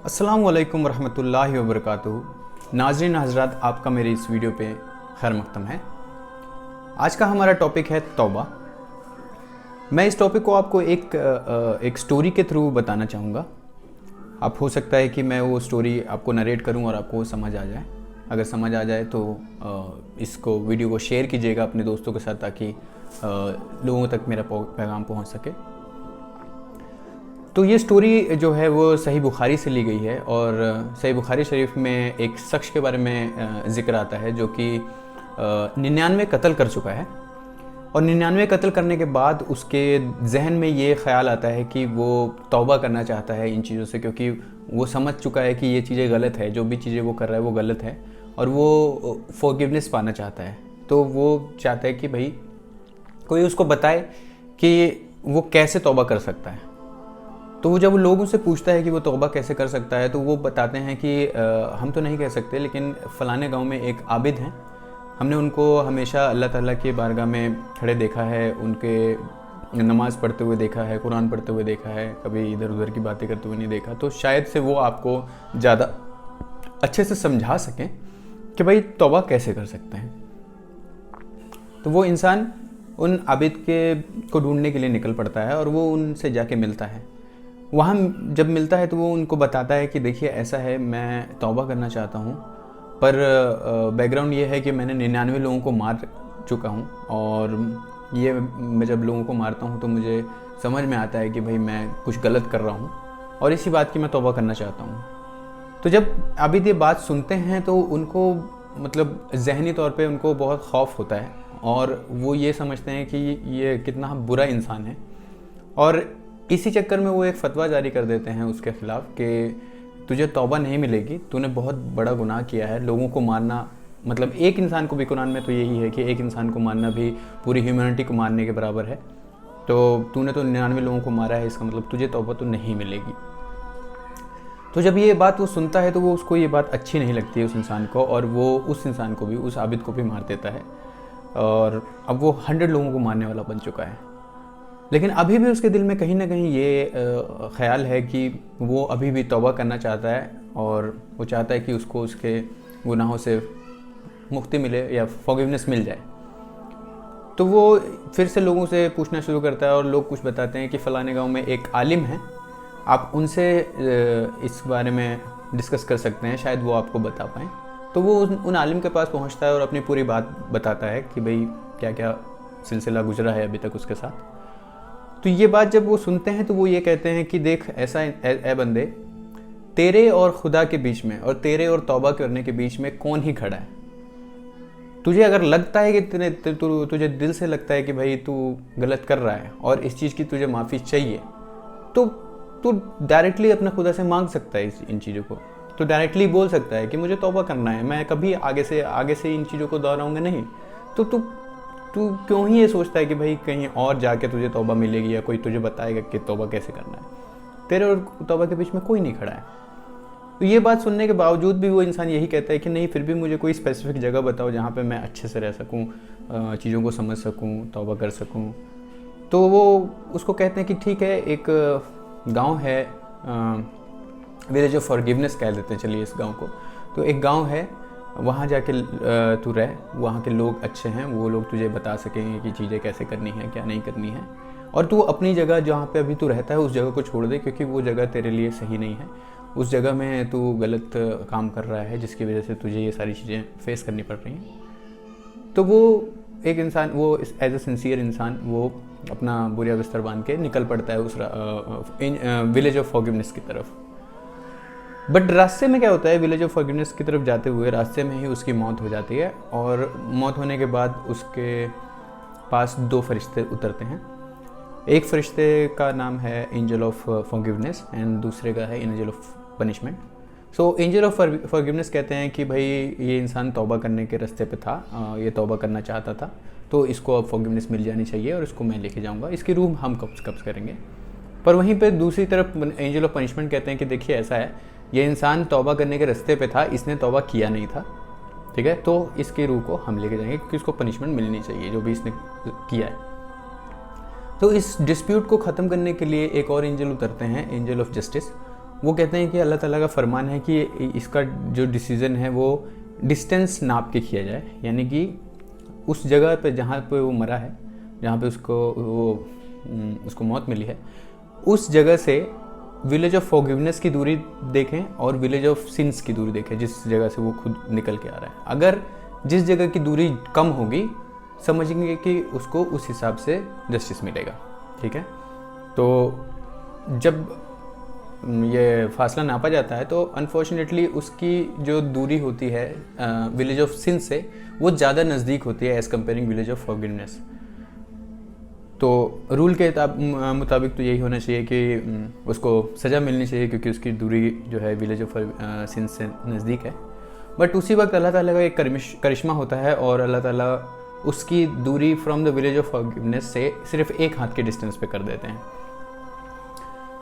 अस्सलामुअलैकुम वरहमतुल्लाहि वबरकातुहू। नाज़रीन हज़रात, आपका मेरे इस वीडियो पे खैर मक़दम है। आज का हमारा टॉपिक है तौबा। मैं इस टॉपिक को आपको एक स्टोरी के थ्रू बताना चाहूँगा। अब हो सकता है कि मैं वो स्टोरी आपको नरेट करूँ और आपको समझ आ जाए। अगर समझ आ जाए तो इसको वीडियो को शेयर कीजिएगा अपने दोस्तों के साथ, ताकि लोगों तक मेरा पैगाम पहुँच सके। तो ये स्टोरी जो है वो सही बुखारी से ली गई है, और सही बुखारी शरीफ में एक शख्स के बारे में ज़िक्र आता है जो कि 99 कत्ल कर चुका है। और 99 कत्ल करने के बाद उसके जहन में ये ख्याल आता है कि वो तौबा करना चाहता है इन चीज़ों से, क्योंकि वो समझ चुका है कि ये चीज़ें गलत है, जो भी चीज़ें वो कर रहा है वो गलत है, और वो फॉरगिवनेस पाना चाहता है। तो वो चाहता है कि भाई कोई उसको बताए कि वो कैसे तौबा कर सकता है। तो वो जब लोगों से पूछता है कि वो तौबा कैसे कर सकता है, तो वो बताते हैं कि हम तो नहीं कह सकते, लेकिन फ़लाने गांव में एक आबिद हैं, हमने उनको हमेशा अल्लाह ताला की बारगाह में खड़े देखा है, उनके नमाज़ पढ़ते हुए देखा है, कुरान पढ़ते हुए देखा है, कभी इधर उधर की बातें करते हुए नहीं देखा। तो शायद से वो आपको ज़्यादा अच्छे से समझा सकें कि भाई तौबा कैसे कर सकते हैं। तो वो इंसान उन आबिद को ढूंढने के लिए निकल पड़ता है, और वो उनसे जाके मिलता है। वहाँ जब मिलता है तो वो उनको बताता है कि देखिए ऐसा है, मैं तौबा करना चाहता हूँ, पर बैकग्राउंड ये है कि मैंने 99 लोगों को मार चुका हूँ, और ये मैं जब लोगों को मारता हूँ तो मुझे समझ में आता है कि भाई मैं कुछ गलत कर रहा हूँ, और इसी बात की मैं तौबा करना चाहता हूँ। तो जब आबिद ये बात सुनते हैं तो उनको मतलब ज़हनी तौर पे उनको बहुत खौफ होता है, और वो ये समझते हैं कि ये कितना बुरा इंसान है, और इसी चक्कर में वो एक फ़तवा जारी कर देते हैं उसके ख़िलाफ़ कि तुझे तौबा नहीं मिलेगी, तूने बहुत बड़ा गुनाह किया है। लोगों को मारना, मतलब एक इंसान को भी, कुरान में तो यही है कि एक इंसान को मारना भी पूरी ह्यूमैनिटी को मारने के बराबर है। तो तूने तो 99 लोगों को मारा है, इसका मतलब तुझे तौबा तो नहीं मिलेगी। तो जब ये बात वो सुनता है तो वो उसको ये बात अच्छी नहीं लगती है उस इंसान को, और वो उस इंसान को भी, उस आबिद को भी मार देता है, और अब वो 100 लोगों को मारने वाला बन चुका है। लेकिन अभी भी उसके दिल में कहीं ना कहीं ये ख्याल है कि वो अभी भी तौबा करना चाहता है, और वो चाहता है कि उसको उसके गुनाहों से मुक्ति मिले या फॉरगिवनेस मिल जाए। तो वो फिर से लोगों से पूछना शुरू करता है, और लोग कुछ बताते हैं कि फ़लाने गांव में एक आलिम है, आप उनसे इस बारे में डिस्कस कर सकते हैं, शायद वो आपको बता पाएँ। तो वो उन आलिम के पास पहुँचता है और अपनी पूरी बात बताता है कि भाई क्या क्या सिलसिला गुजरा है अभी तक उसके साथ। तो ये बात जब वो सुनते हैं तो वो ये कहते हैं कि देख, ऐसा ए बंदे, तेरे और खुदा के बीच में और तेरे और तौबा करने के बीच में कौन ही खड़ा है? तुझे अगर लगता है कि तुझे दिल से लगता है कि भाई तू गलत कर रहा है और इस चीज़ की तुझे माफ़ी चाहिए, तो तू डायरेक्टली अपना खुदा से मांग सकता है इन चीज़ों को। तो डायरेक्टली बोल सकता है कि मुझे तौबा करना है, मैं कभी आगे से इन चीज़ों को दोहराऊंगा नहीं। तो तू क्यों ही ये सोचता है कि भाई कहीं और जाके तुझे तौबा मिलेगी या कोई तुझे बताएगा कि तौबा कैसे करना है? तेरे और तौबा के बीच में कोई नहीं खड़ा है। तो ये बात सुनने के बावजूद भी वो इंसान यही कहता है कि नहीं, फिर भी मुझे कोई स्पेसिफिक जगह बताओ जहाँ पे मैं अच्छे से रह सकूँ, चीज़ों को समझ सकूँ, तौबा कर सकूँ। तो वो उसको कहते हैं कि ठीक है, एक गाँव है, विलेज ऑफ फॉरगिवनेस कह देते हैं चलिए इस गाँव को। तो एक गाँव है, वहाँ जाके तू रह, वहाँ के लोग अच्छे हैं, वो लोग तुझे बता सकेंगे कि चीज़ें कैसे करनी है, क्या नहीं करनी है। और तू अपनी जगह जहाँ पे अभी तू रहता है उस जगह को छोड़ दे, क्योंकि वो जगह तेरे लिए सही नहीं है। उस जगह में तू गलत काम कर रहा है, जिसकी वजह से तुझे ये सारी चीज़ें फेस करनी पड़ रही हैं। तो वो एक इंसान, वो एज ए सिंसियर इंसान, वो अपना बुरा बिस्तर बांध के निकल पड़ता है उस विलेज ऑफ फॉरगिवनेस की तरफ। बट रास्ते में क्या होता है, विलेज ऑफ फॉरगिवनेस की तरफ जाते हुए रास्ते में ही उसकी मौत हो जाती है, और मौत होने के बाद उसके पास 2 फरिश्ते उतरते हैं। एक फरिश्ते का नाम है एंजल ऑफ फॉरगिवनेस एंड दूसरे का है angel of punishment. So angel of forgiveness कहते हैं कि भाई ये इंसान तौबा करने के रास्ते पे था, ये तौबा करना चाहता था, तो इसको अब फॉरगिवनेस मिल जानी चाहिए और इसको मैं लेके जाऊँगा, इसकी रूह हम कब्ज़ करेंगे। पर वहीं पर दूसरी तरफ एंजल ऑफ पनिशमेंट कहते हैं कि देखिए ऐसा है, ये इंसान तौबा करने के रास्ते पे था, इसने तौबा किया नहीं था, ठीक है, तो इसकी रूह को हम लेके जाएंगे क्योंकि इसको पनिशमेंट मिलनी चाहिए जो भी इसने किया है। तो इस डिस्प्यूट को ख़त्म करने के लिए एक और एंजल उतरते हैं, एंजल ऑफ जस्टिस। वो कहते हैं कि अल्लाह ताला का फरमान है कि इसका जो डिसीज़न है वो डिस्टेंस नाप के किया जाए, यानी कि उस जगह पे जहाँ पे वो मरा है, जहाँ पे उसको मौत मिली है, उस जगह से विलेज ऑफ फॉरगिवनेस की दूरी देखें और विलेज ऑफ सिंस की दूरी देखें, जिस जगह से वो खुद निकल के आ रहा है। अगर जिस जगह की दूरी कम होगी, समझेंगे कि उसको उस हिसाब से जस्टिस मिलेगा। ठीक है, तो जब ये फासला नापा जाता है तो अनफॉर्चुनेटली उसकी जो दूरी होती है विलेज ऑफ सिन से वो ज़्यादा नज़दीक होती है as comparing village of forgiveness. तो रूल के मुताबिक तो यही होना चाहिए कि उसको सज़ा मिलनी चाहिए, क्योंकि उसकी दूरी जो है विलेज ऑफ सिन से नज़दीक है। बट उसी वक्त अल्लाह ताला का एक करिश्मा होता है और अल्लाह ताला उसकी दूरी from the village of forgiveness से सिर्फ एक हाथ के डिस्टेंस पे कर देते हैं।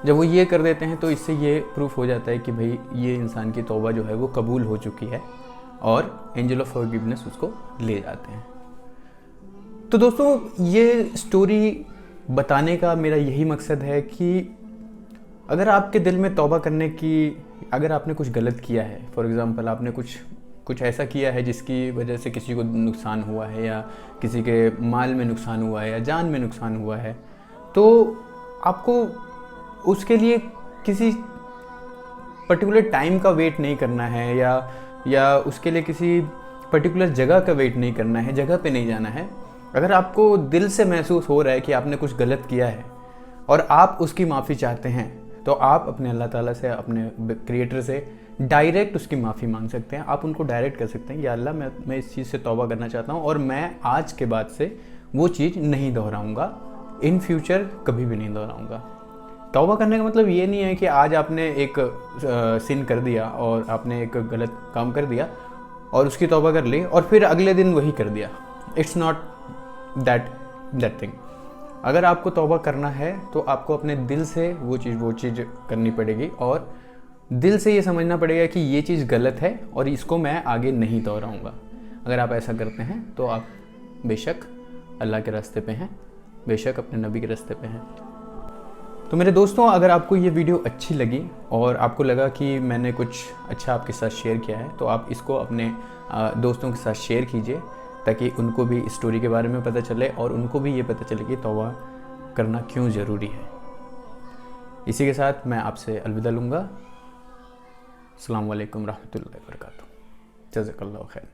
जब वो ये कर देते हैं तो इससे ये प्रूफ हो जाता है कि भाई ये इंसान की तौबा जो है वो कबूल हो चुकी है और एंजल ऑफ फॉरगिवनेस उसको ले जाते हैं। तो दोस्तों, ये स्टोरी बताने का मेरा यही मकसद है कि अगर आपके दिल में तौबा करने की, अगर आपने कुछ गलत किया है, फॉर एग्ज़ाम्पल आपने कुछ ऐसा किया है जिसकी वजह से किसी को नुकसान हुआ है, या किसी के माल में नुकसान हुआ है, या जान में नुकसान हुआ है, तो आपको उसके लिए किसी पर्टिकुलर टाइम का वेट नहीं करना है, या उसके लिए किसी पर्टिकुलर जगह का वेट नहीं करना है, जगह पे नहीं जाना है। अगर आपको दिल से महसूस हो रहा है कि आपने कुछ गलत किया है और आप उसकी माफ़ी चाहते हैं, तो आप अपने अल्लाह ताला से, अपने क्रिएटर से डायरेक्ट उसकी माफ़ी मांग सकते हैं। आप उनको डायरेक्ट कर सकते हैं, या अल्लाह मैं इस चीज़ से तौबा करना चाहता हूँ और मैं आज के बाद से वो चीज़ नहीं दोहराऊँगा, इन फ्यूचर कभी भी नहीं दोहराऊँगा। तौबा करने का मतलब ये नहीं है कि आज आपने एक सिन कर दिया और आपने एक गलत काम कर दिया और उसकी तौबा कर ली और फिर अगले दिन वही कर दिया। It's not that thing. अगर आपको तौबा करना है तो आपको अपने दिल से वो चीज़ करनी पड़ेगी और दिल से ये समझना पड़ेगा कि ये चीज़ गलत है और इसको मैं आगे नहीं दोहराऊँगा। अगर आप ऐसा करते हैं तो आप बेशक अल्लाह के रास्ते पे हैं, बेशक अपने नबी के रास्ते पे हैं। तो मेरे दोस्तों, अगर आपको ये वीडियो अच्छी लगी और आपको लगा कि मैंने कुछ अच्छा आपके साथ शेयर किया है, तो आप इसको अपने दोस्तों के साथ शेयर कीजिए, ताकि उनको भी इस स्टोरी के बारे में पता चले और उनको भी ये पता चले कि तौबा करना क्यों ज़रूरी है। इसी के साथ मैं आपसे अलविदा लूँगा। अस्सलाम वालेकुम रहमतुल्लाहि व बरकातुहू। जज़ाकल्लाहु खैर।